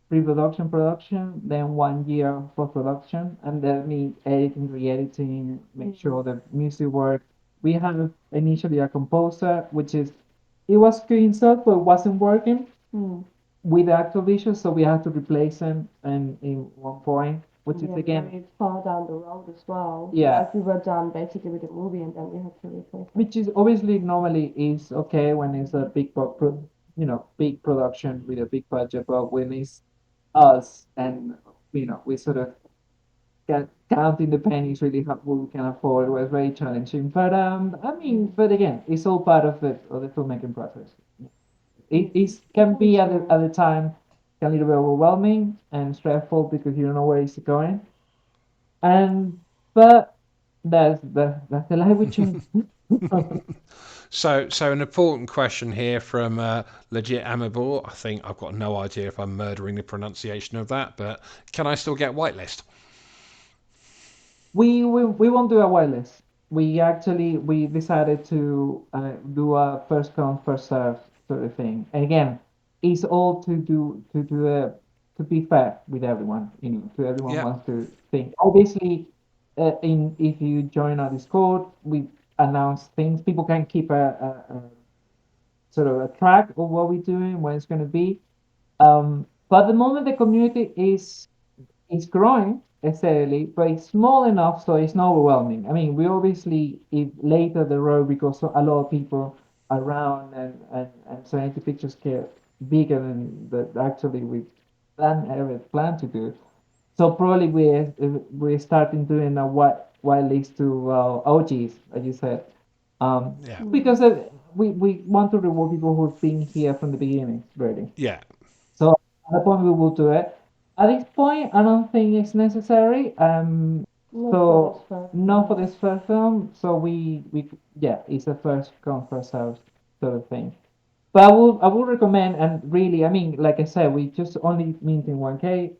pre-production, production, then 1 year of post-production, and then me editing, re-editing, make sure the music works. We had initially a composer, which is it was screen stuff, but it wasn't working Mm. with the actual visuals, so we had to replace them and in one point which is Yeah, again, very far down the road as well. yeah, Like we were done basically with the movie and then we had to replace it. which is obviously normally is okay when it's a big production with a big budget, but when it's us and we sort of counting the pennies really what we can afford was very challenging. But I mean, but again, it's all part of the filmmaking process. It can be at Sure. the time can a little bit overwhelming and stressful because you don't know where it's going. And but that's the life we choose. So an important question here from Legit Amable. I think I've got no idea if I'm murdering the pronunciation of that, but can I still get whitelist? We won't do a wireless. We decided to do a first come first serve sort of thing. And again, it's all to be fair with everyone. To everyone Yeah, wants to think. Obviously, in if you join our Discord, we announce things. People can keep a sort of a track of what we're doing, when it's going to be. But at the moment, the community is growing steadily, but it's small enough so it's not overwhelming. I mean, we obviously, if later the road, because a lot of people around and Serenity Pictures get bigger than that actually we ever plan to do. So probably we're starting doing a wide list to OGs, as you said, yeah, Mm. because we want to reward people who've been here from the beginning, really. yeah, So at that point we will do it. At this point, I don't think it's necessary. Not for this So first not for film. this first film. So we yeah, it's a first come first served sort of thing. But I will recommend, and really, I mean, like I said, we just only minting 1K,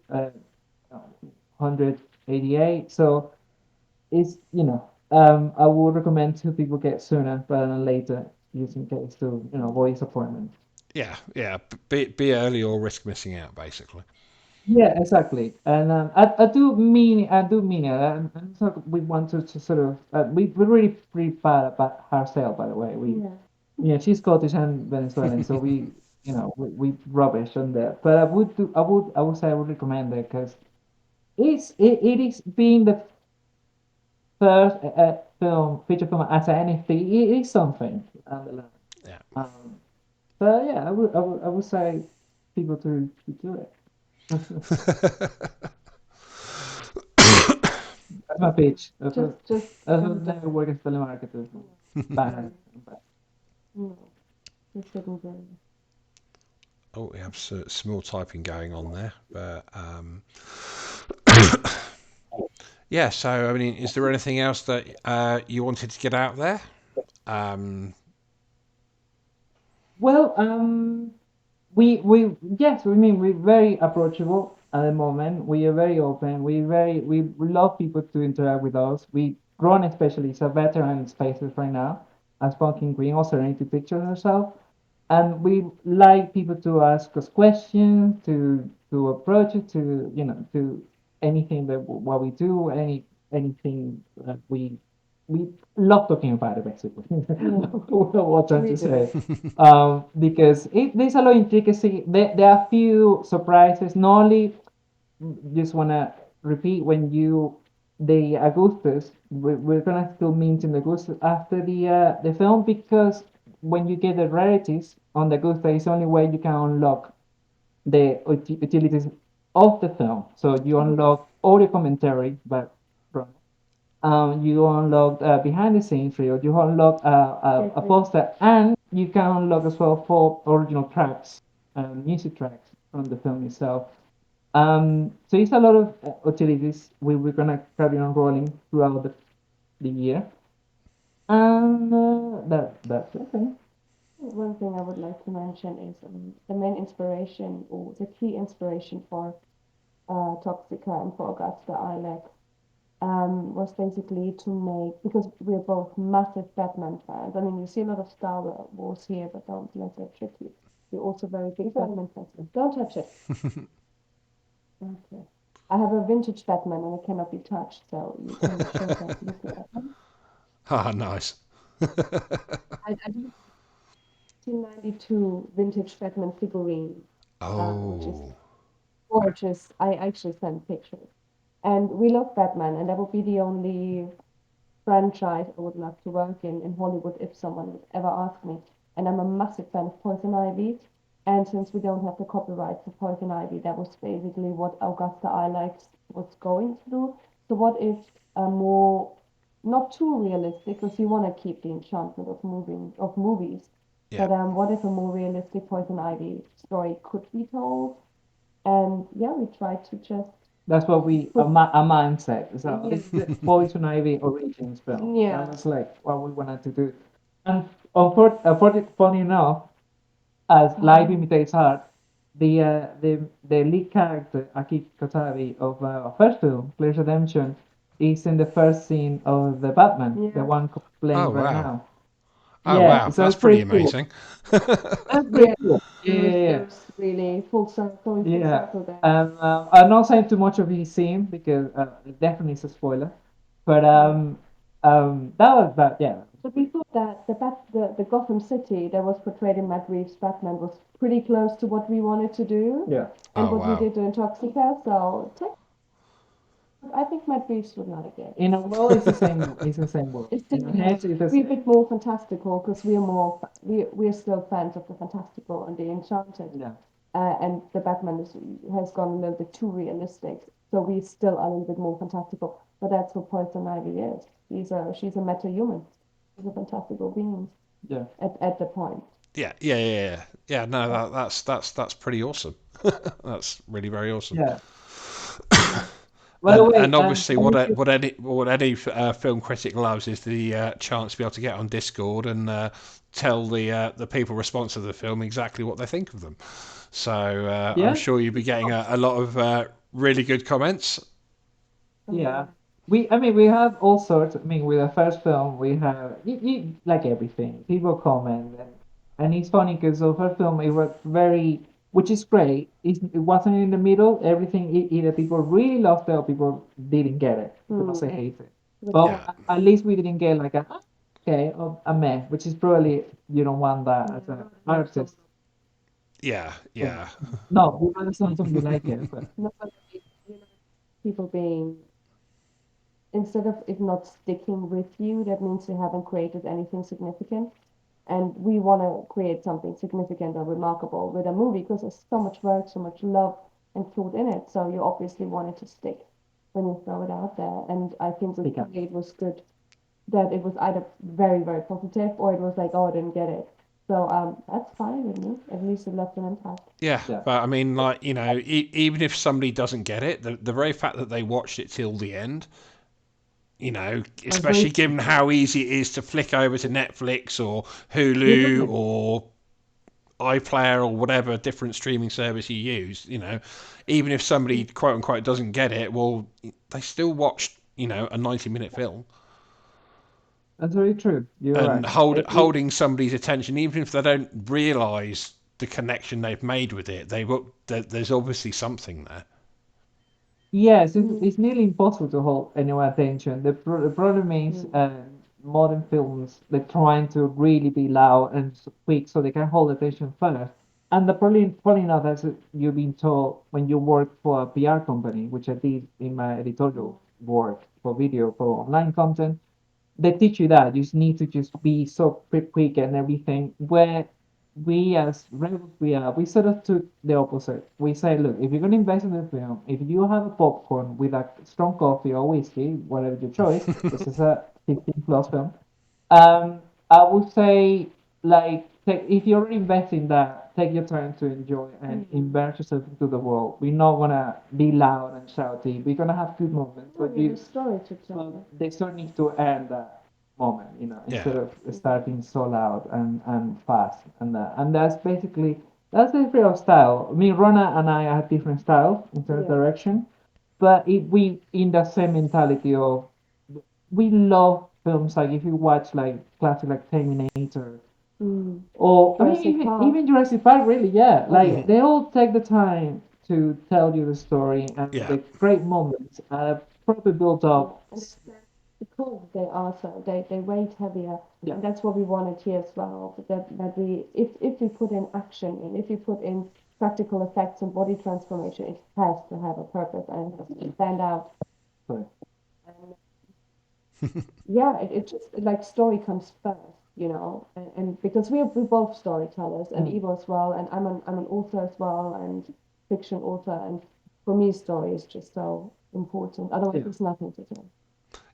188. So it's I would recommend to people get sooner rather than later, just in case to avoid disappointment. yeah, yeah. Be early or risk missing out, basically. Yeah, exactly. And I do mean it. And so we want to sort of we're really pretty bad about ourselves, by the way. Yeah. She's Scottish and Venezuelan, so we rubbish on that. But I would say I would recommend it because it is being the first feature film as an NFT. It is something. Yeah. Um, so yeah, I would say people to do it. That's my pitch. That's Don't what do never it. work as telemarketer. Bad. No, no, just shouldn't do it. Oh, we have small typing going on there, but yeah. So I mean, is there anything else that you wanted to get out there? Um, Well, we yes, we mean we're very approachable at the moment. We are very open. We love people to interact with us. We grown especially so veteran spaces right now as Pumpkin Green or Serenity Pictures herself. And we like people to ask us questions, to approach it, to anything that what we do, anything that we love talking about it basically. What I'm trying We to do. say, because there's a lot of intricacy. There are a few surprises. Not only just wanna repeat when you the Augustus, we're gonna still maintain the Augustus after the film because when you get the rarities on the Augustus, it's the only way you can unlock the utilities of the film. So you unlock audio commentary, but you unlock behind the scenes reel, you unlock a Every poster, and you can unlock as well 4 original tracks, music tracks from the film itself. So it's a lot of utilities we're gonna carry on rolling throughout the year, and that's okay. one thing I would like to mention is the main inspiration or the key inspiration for Toxica and for Augusta Islet was basically to make because we're both massive Batman fans. I mean, you see a lot of Star Wars here, but don't let that trick you. We're also very big Batman fans. Don't touch it. Okay. I have a vintage Batman and it cannot be touched, so you can show that looking at them. ah, nice. I do 1992 vintage Batman figurine, which is Oh, gorgeous. I actually sent pictures. And we love Batman, and that would be the only franchise I would love to work in Hollywood if someone would ever ask me. And I'm a massive fan of Poison Ivy. And since we don't have the copyright for Poison Ivy, that was basically what Augusta Ilex was going to do. So what if a more not too realistic, because you want to keep the enchantment of moving of movies, Yeah. but what if a more realistic Poison Ivy story could be told? And yeah, we tried to just That's what we put a mindset. So yeah, this is the Poison Ivy Origins film. That yeah. was like what we wanted to do. And funny enough, as life Um, imitates art, the lead character Aki Kotabi of our first film, Clear Redemption, is in the first scene of the Batman, the yeah. one Oh playing right wow. now. Oh Yeah, wow. so That's it's pretty pretty cool. amazing. That's Yeah, pretty cool. Yeah, it was yeah, it yeah. was really full circle, going full Yeah, circle there. I'm not saying too much of his scene because it definitely is a spoiler. But Yeah. that was that. Yeah, But we thought that the Gotham City that was portrayed in Matt Reeves' Batman was pretty close to what we wanted to do yeah, and Oh what we wow. did in Toxica. So I think Matt Reeves would like it. in a well, it's the same. It's the same world. It's In still a head, it's the we're a same. bit more fantastical because we're still fans of the fantastical and the enchanted. Yeah, And the Batman has gone a little bit too realistic. So we still are a little bit more fantastical. But that's what Poison Ivy is. She's a meta-human. She's a fantastical being yeah, at the point. Yeah. Yeah. Yeah. Yeah. Yeah. No, that's pretty awesome. That's really very awesome. yeah. By the way, And obviously, can you what any film critic loves is the chance to be able to get on Discord and tell the people responsible for the film exactly what they think of them. So I'm yeah, sure you'll be getting a lot of really good comments. yeah. Um, I mean, we have all sorts. I mean, with the first film, we have like everything. People comment, and it's funny because the first film it was very, which is great. It wasn't in the middle. Everything either people really loved it or people didn't get it. People say hmm, hate it. but But Yeah. at least we didn't get like a "Ah, okay or a meh, which is probably you don't want that yeah, as an not artist. Yeah. Yeah. Yeah. No, you understand something you like it, but not you know, people being instead of it not sticking with you, that means you haven't created anything significant. And we want to create something significant or remarkable with a movie because there's so much work, so much love and thought in it. So you obviously want it to stick when you throw it out there. And I think with speak up. it was good that it was either very, very positive or it was like, oh, I didn't get it. So that's fine with me. At least it left an impact. Yeah, Yeah. but I mean, like even if somebody doesn't get it, the very fact that they watched it till the end, That's very especially given how easy it is to flick over to Netflix or yeah, Hulu or iPlayer or whatever different streaming service you use, even if somebody quote unquote doesn't get it, well, they still watched, a 90-minute film. that's very true. You're And right. holding somebody's attention, even if they don't realise the connection they've made with it, there's obviously something there. Yes, Mm, it's nearly impossible to hold anyone's attention. The problem is mm, modern films, they're trying to really be loud and quick so they can hold attention first. And the problem, funny enough, as you've been told when you work for a PR company, which I did in my editorial work for video, for online content, they teach you that you just need to just be so quick and everything. Where we as rebels we are, we sort of took the opposite. We say, look, if you're gonna invest in the film, if you have a popcorn with a strong coffee or whiskey, whatever your choice, this is a 15 plus film. Um, I would say, like, if you're investing that, take your time to enjoy and mm. immerse yourself into the world. We're not gonna be loud and shouty. We're gonna have good moments, No, but you have a story to tell. they still need to earn that moment, Yeah, instead of Mhm. starting so loud and fast. And that's basically our style. I mean, Rona and I have different styles in terms of Yeah. direction, but we in the same mentality of we love films like if you watch like classic like Terminator Mm. or I mean Jurassic even Park. Jurassic Park really, yeah, like Yeah. they all take the time to tell you the story and yeah, the great moments are probably built Yeah. up. And because they are so they weight heavier, Yeah, and that's what we wanted here as well. That we if we put in action and if we put in practical effects and body transformation, it has to have a purpose and it has to stand out Sorry. And yeah, it just like story comes first, and because we're both storytellers, and Mm. Ivo as well, and I'm an author as well, and fiction author, and for me, story is just so important. Otherwise, Yeah. there's nothing to tell.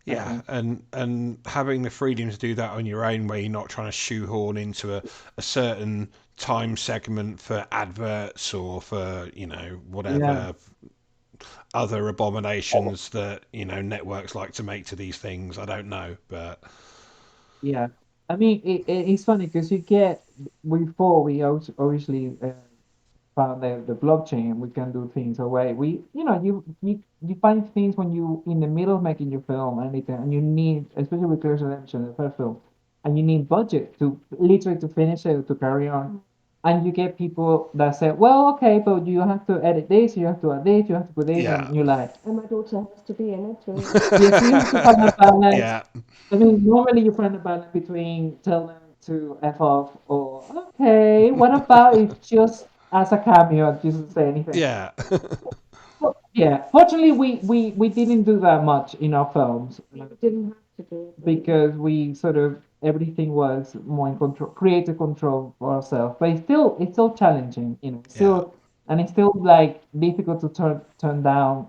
Yeah, and having the freedom to do that on your own, where you're not trying to shoehorn into a certain time segment for adverts or for Yeah. whatever other abominations that networks like to make to these things. I don't know, but Yeah. I mean, it's funny because you get before we obviously found the blockchain and we can do things away. You find things when you in the middle of making your film and anything, and you need, especially with Clear Redemption, the first film, and you need budget to literally to finish it to carry on. And you get people that say, well, okay, but you have to edit this, you have to add this, you have to put this, yeah, and you're like, And my daughter has to be in it too. yes, you have to find a balance. yeah, I mean, normally you find a balance between tell them to F off or, okay, what about if just as a cameo, just to say anything? yeah, Well, yeah, fortunately, we didn't do that much in our films We didn't have to do it. because we sort of everything was more in control, creative control for ourselves. But it's still challenging, It's yeah, still and it's still like difficult to turn down,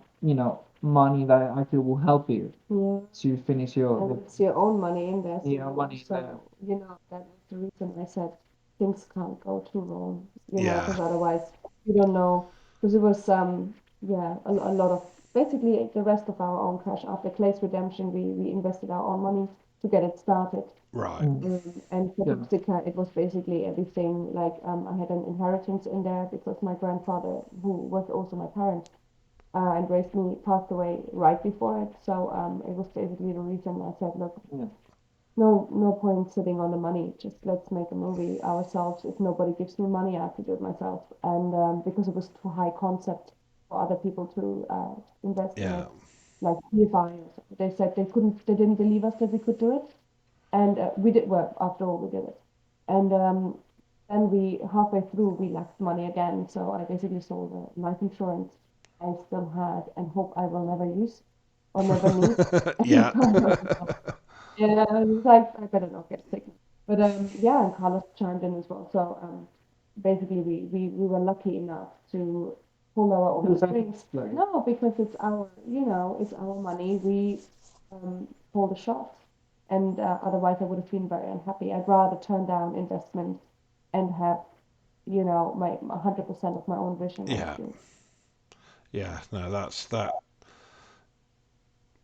money that I feel will help you Yeah. to finish And it's your own money in there, your so money there. so that was the reason I said things can't go too wrong, yeah, because otherwise you don't know. Because it was yeah, a lot of basically the rest of our own cash after Clay's redemption, we invested our own money to get it started. right, Mm. And for Yeah. Toxica, it was basically everything. Like I had an inheritance in there because my grandfather, who was also my parent, and raised me, passed away right before it. So it was basically the reason I said, look, Yeah. no point sitting on the money. Just let's make a movie ourselves. If nobody gives me money, I have to do it myself. And because it was too high concept for other people to invest in yeah, it, like PFI, they said they didn't believe us that we could do it, and we did. Well, after all, we did it. And then we halfway through we lacked money again, so I basically sold the life insurance I still had and hope I will never use or never need. And yeah, Carlos, yeah, I was like, I better not get sick. But yeah, and Carlos chimed in as well. So basically, we were lucky enough to pull our own strings. Like, No, because it's our money. We pull the shots, and otherwise I would have been very unhappy. I'd rather turn down investment and have my 100% of my own vision. yeah, yeah. No, that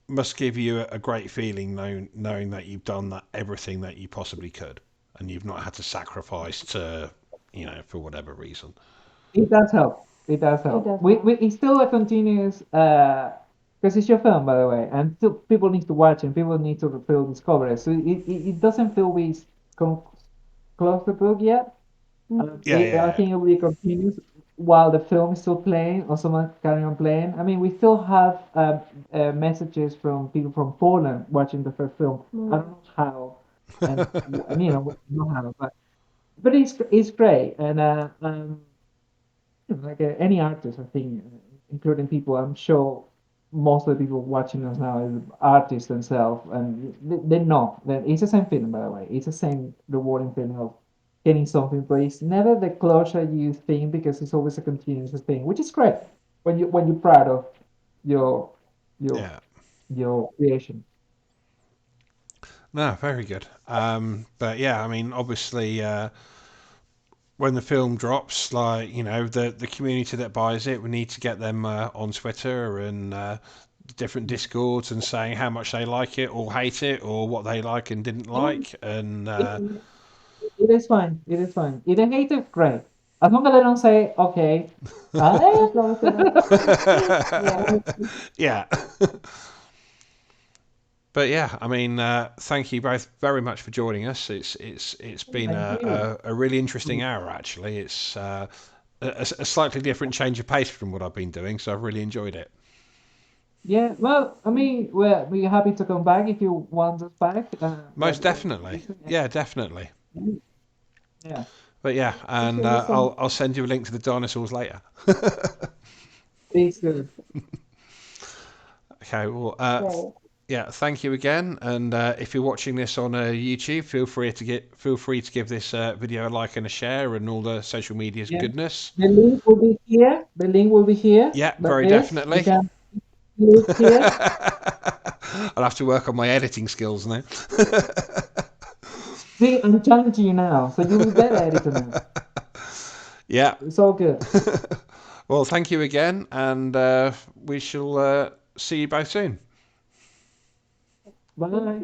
must give you a great feeling knowing that you've done that everything that you possibly could, and you've not had to sacrifice to, for whatever reason. it does help. It does It help. does help. It's still a continuous, because it's your film, by the way, and still people need to watch and people need to feel discover it. So it doesn't feel we come close the book yet. Yeah, I yeah, think it will be continuous while the film is still playing or someone carrying on playing. I mean, we still have messages from people from Poland watching the first film. I don't know how, and know how, but it's great, and like any artist, I think, including people, I'm sure most of the people watching us now is artists themselves, and they know that it's the same feeling, by the way. It's the same rewarding feeling of getting something, but it's never the closure you think because it's always a continuous thing, which is great when you're proud of your your yeah. your creation. No, very good. But yeah, I mean, obviously, when the film drops, like the community that buys it, we need to get them on Twitter and different discords and saying how much they like it or hate it or what they like and didn't Oh, like. And it, it is fine. It is fine. If they hate it, great. As long as they don't say, okay, I As long as they don't. Yeah. yeah. But yeah, I mean, thank you both very much for joining us. It's been thank you. a really interesting hour actually. It's a slightly different change of pace from what I've been doing, so I've really enjoyed it. Yeah, well, I mean, we're happy to come back if you want us back. Most definitely, Yeah, yeah, definitely. yeah, But yeah, Wish and you the same. I'll send you a link to the dinosaurs later. please do. Okay. Well, Great. yeah. Thank you again. And if you're watching this on YouTube, feel free to give this video a like and a share, and all the social media's Yeah. goodness. The link will be here. The link will be here. Yeah, Like very this. You definitely. can click here. I'll have to work on my editing skills now. See, I'm challenging you now, so you'll be better editor now. Yeah. It's all good. Well, thank you again, and we shall see you both soon. Bye.